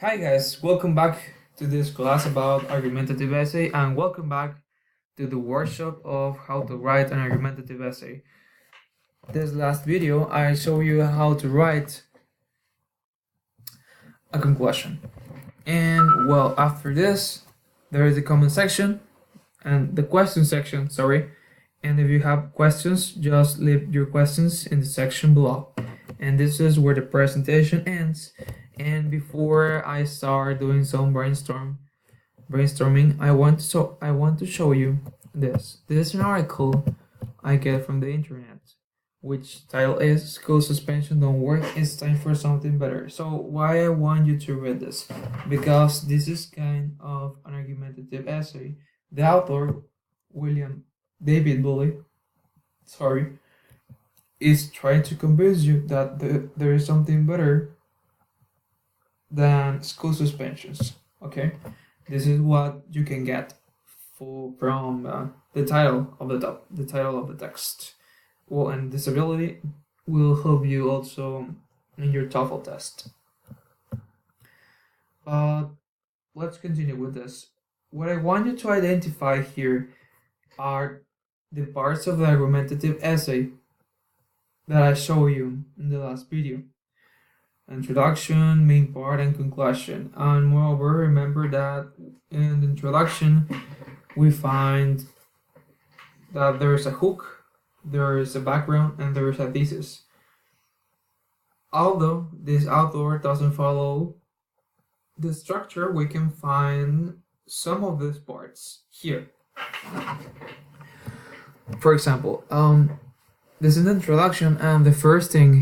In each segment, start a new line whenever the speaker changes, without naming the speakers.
Hi guys, welcome back to this class about argumentative essay and welcome back to the workshop of how to write an argumentative essay. This last video I show you how to write a conclusion. And well, after this there is a comment section and the question section, sorry. And if you have questions, just leave your questions in the section below. And this is where the presentation ends. And before I start doing some brainstorming, I want to show you this. This is an article I get from the internet, which title is "School Suspension Don't Work. It's time for something better." So why I want you to read this? Because this is kind of an argumentative essay. The author, William David Bully, is trying to convince you that there is something better than school suspensions. Okay, this is what you can get from the title of the title of the text. Well, and disability will help you also in your TOEFL test. But let's continue with this. What I want you to identify here are the parts of the argumentative essay that I show you in the last video. Introduction, main part, and conclusion. And moreover, remember that in the introduction we find that there is a hook, there is a background, and there is a thesis. Although this author doesn't follow the structure, we can find some of these parts here. For example, this is the introduction, and the first thing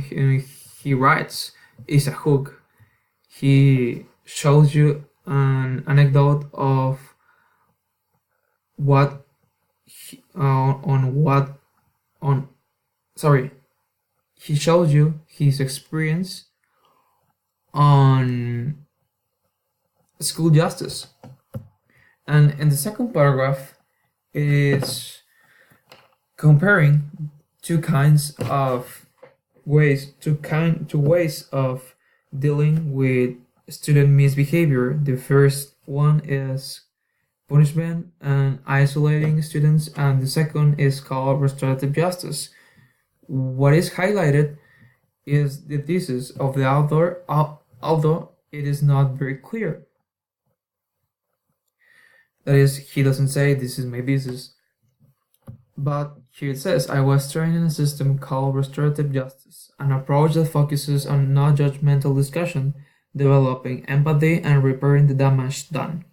he writes is a hook. He shows you an anecdote of he shows you his experience on school justice. And in the second paragraph is comparing two ways of dealing with student misbehavior. The first one is punishment and isolating students, and the second is called restorative justice. What is highlighted is the thesis of the author, although it is not very clear. That is, he doesn't say this is my thesis, but here it says, I was trained in a system called restorative justice, an approach that focuses on non-judgmental discussion, developing empathy, and repairing the damage done.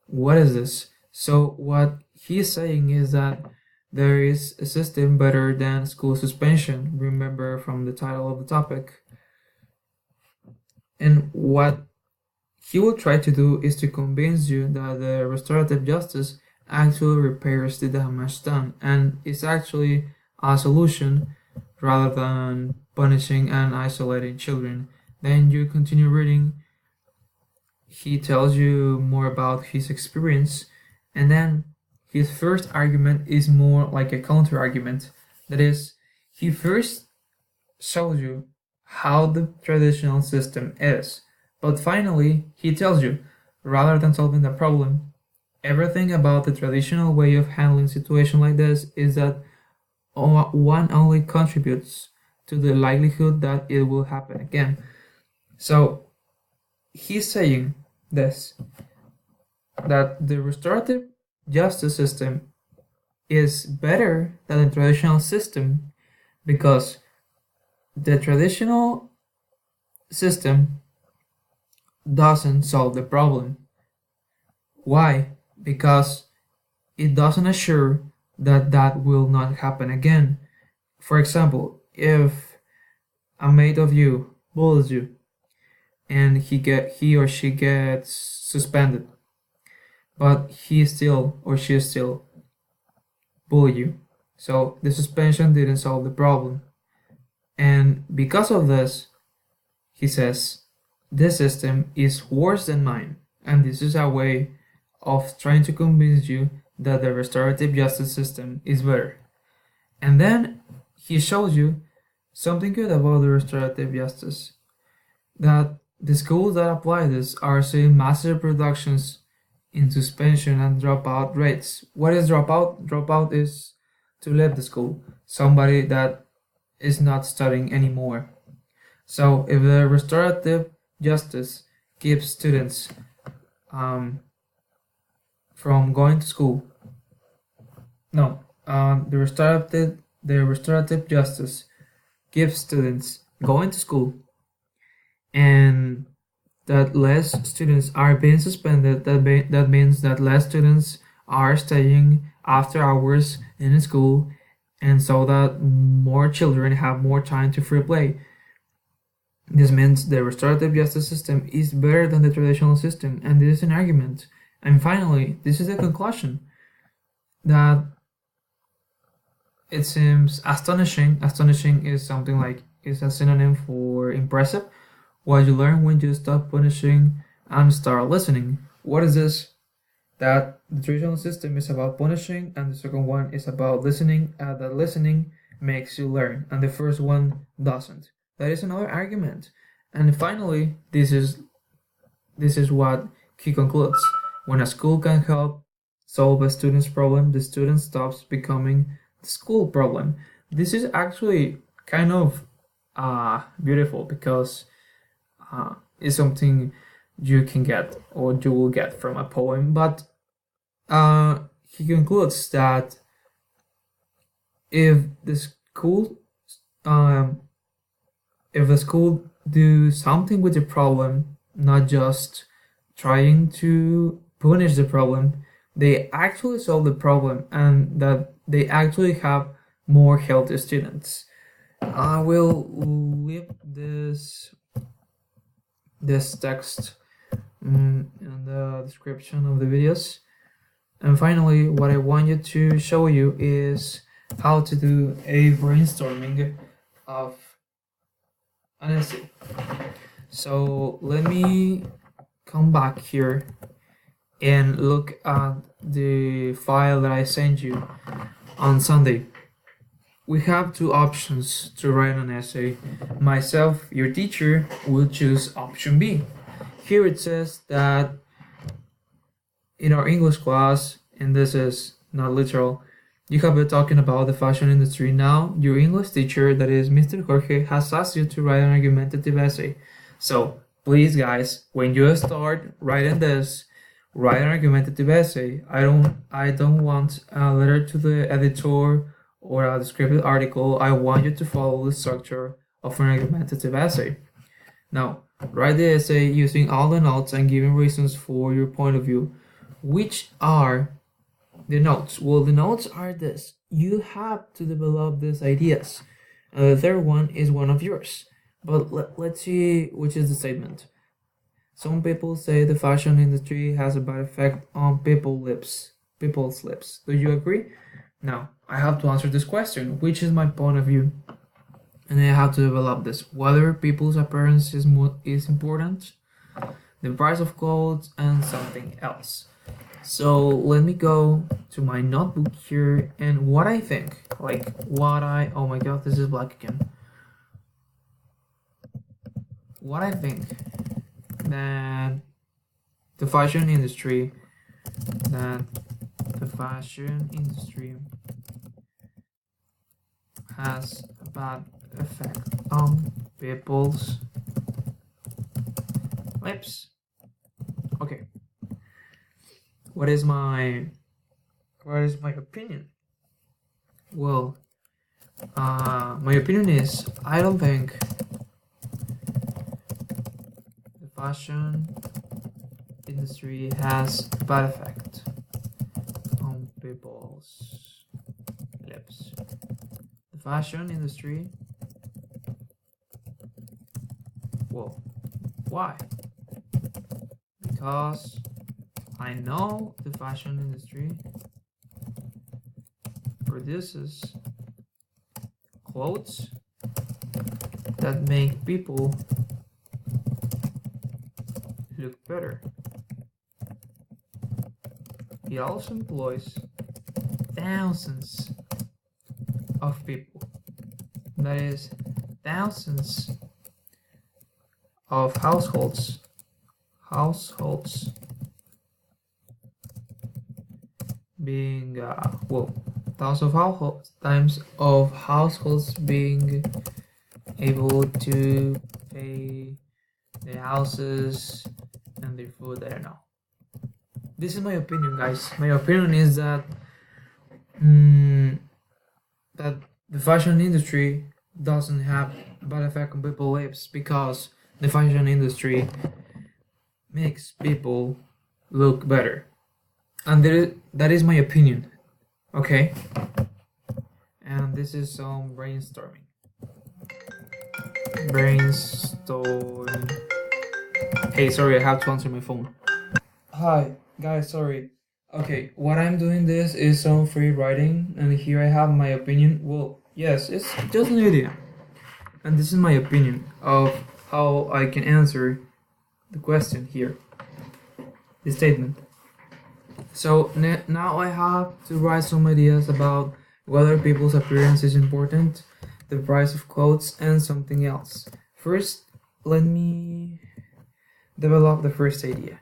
What is this? So what he's saying is that there is a system better than school suspension, remember from the title of the topic. And what he will try to do is to convince you that the restorative justice actually repairs the damage done and is actually a solution rather than punishing and isolating children. Then you continue reading. He tells you more about his experience, and then his first argument is more like a counter argument. That is, he first shows you how the traditional system is, but finally he tells you, rather than solving the problem, everything about the traditional way of handling situation like this is that one only contributes to the likelihood that it will happen again. So he's saying this, that the restorative justice system is better than the traditional system because the traditional system doesn't solve the problem. Why? Because it doesn't assure that will not happen again. For example, if a mate of you bullies you and he or she gets suspended, but he still or she still bully you, so the suspension didn't solve the problem. And because of this, he says, this system is worse than mine, and this is a way of trying to convince you that the restorative justice system is better. And then he shows you something good about the restorative justice, that The schools that apply this are seeing massive reductions in suspension and dropout rates. What is dropout? Dropout is to leave the school, somebody that is not studying anymore. So if the restorative justice keeps students from going to school, no, the restorative justice gives students going to school, and that less students are being suspended. That means that less students are staying after hours in school, and so that more children have more time to free play. This means the restorative justice system is better than the traditional system, and this is an argument. And finally, this is the conclusion that it seems astonishing. Astonishing is something like is a synonym for impressive. What you learn when you stop punishing and start listening. What is this? That the traditional system is about punishing, and the second one is about listening, and that listening makes you learn, and the first one doesn't. That is another argument. And finally, this is what he concludes. When a school can help solve a student's problem, the student stops becoming the school problem. This is actually kind of beautiful because it's something you can get or you will get from a poem. But he concludes that if the school um, if the school do something with the problem, not just trying to punish the problem, they actually solve the problem and that they actually have more healthy students. I will leave this text in the description of the videos. And finally, what I want you to show you is how to do a brainstorming of an essay. So let me come back here and look at the file that I sent you on Sunday. We have two options to write an essay. Myself, your teacher, will choose option B. Here it says that in our English class, and this is not literal, you have been talking about the fashion industry. Now, your English teacher, that is Mr. Jorge, has asked you to write an argumentative essay. So, please guys, when you start writing this, write an argumentative essay. I don't want a letter to the editor or a descriptive article. I want you to follow the structure of an argumentative essay. Now, write the essay using all the notes and giving reasons for your point of view. Which are the notes? Well, the notes are this. You have to develop these ideas. And the third one is one of yours. But let's see which is the statement. Some people say the fashion industry has a bad effect on people's lips. Do you agree? Now, I have to answer this question. Which is my point of view? And I have to develop this. Whether people's appearance is important, the price of clothes, and something else. So let me go to my notebook here and what I think. Oh my god, this is black again. What I think that the fashion industry has a bad effect on people's lips. Okay. What is my opinion? Well, my opinion is I don't think the fashion industry has a bad effect on people's lips. The fashion industry. Well, why? Because I know the fashion industry produces clothes that make people look better. It also employs thousands of people. That is, thousands of households being times of households being able to pay their houses and their food. I don't know. This is my opinion, guys. My opinion is that that the fashion industry doesn't have a bad effect on people's lives because the fashion industry makes people look better, and that is my opinion. Okay, and this is some brainstorming. Hey, sorry, I have to answer my phone. Hi, guys, sorry. Okay, what I'm doing this is some free writing, and here I have my opinion. Well, yes, it's just an idea. And this is my opinion of how I can answer the question here, the statement. So now I have to write some ideas about whether people's appearance is important, the price of clothes, and something else. First, let me develop the first idea.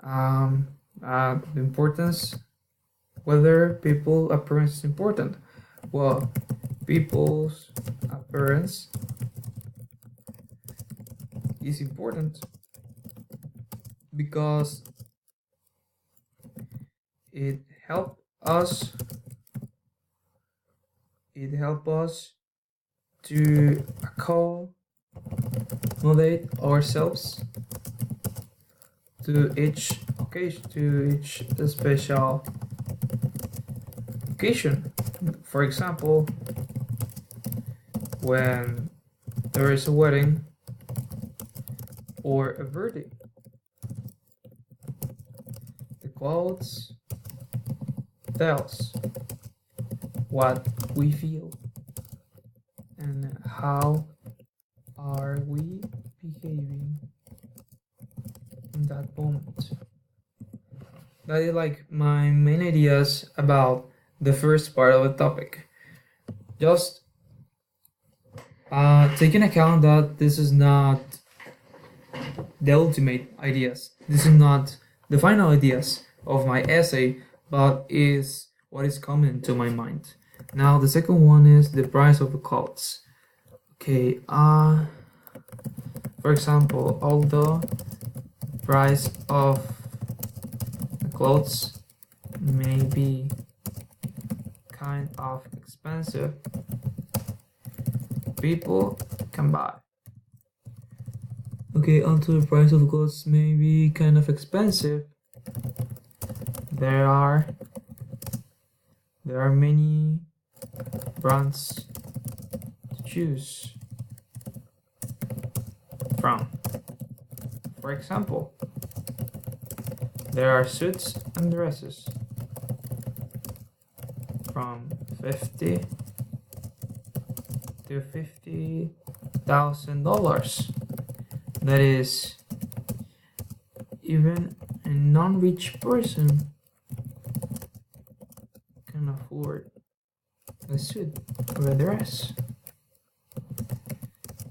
The importance, whether people's appearance is important. Well, people's appearance is important because it helps us to accommodate ourselves to each occasion, to each special occasion. For example, when there is a wedding or a birthday, the clothes tells what we feel and how are we behaving in that moment. That is like my main ideas about the first part of the topic. Just taking account that this is not the ultimate ideas. This is not the final ideas of my essay, but is what is coming to my mind. Now the second one is the price of the clothes. Okay, for example, although price of the clothes may be kind of expensive, people can buy. Okay, although the price of clothes may be kind of expensive, there are many brands to choose from. For example, there are suits and dresses from $50,000 to $50,000. That is, even a non-rich person can afford a suit or a dress.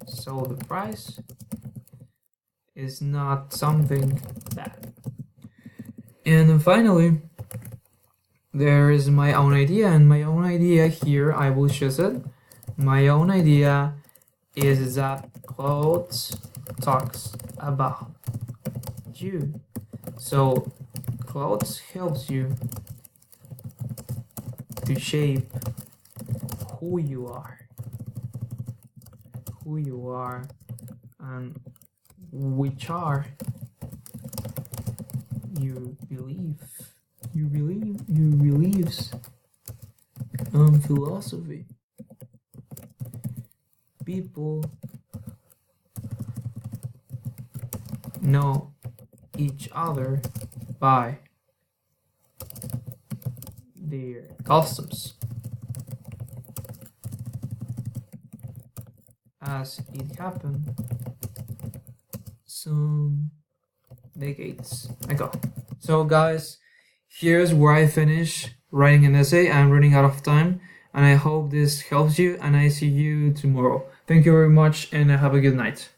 So the price is not something bad. And finally, there is my own idea, and my own idea here, I will choose it. My own idea is that clothes talks about you. So clothes helps you to shape who you are and which are your beliefs and philosophy. People know each other by their customs, as it happened some decades ago. So guys, here's where I finish writing an essay. I'm running out of time, and I hope this helps you, and I see you tomorrow. Thank you very much, and have a good night.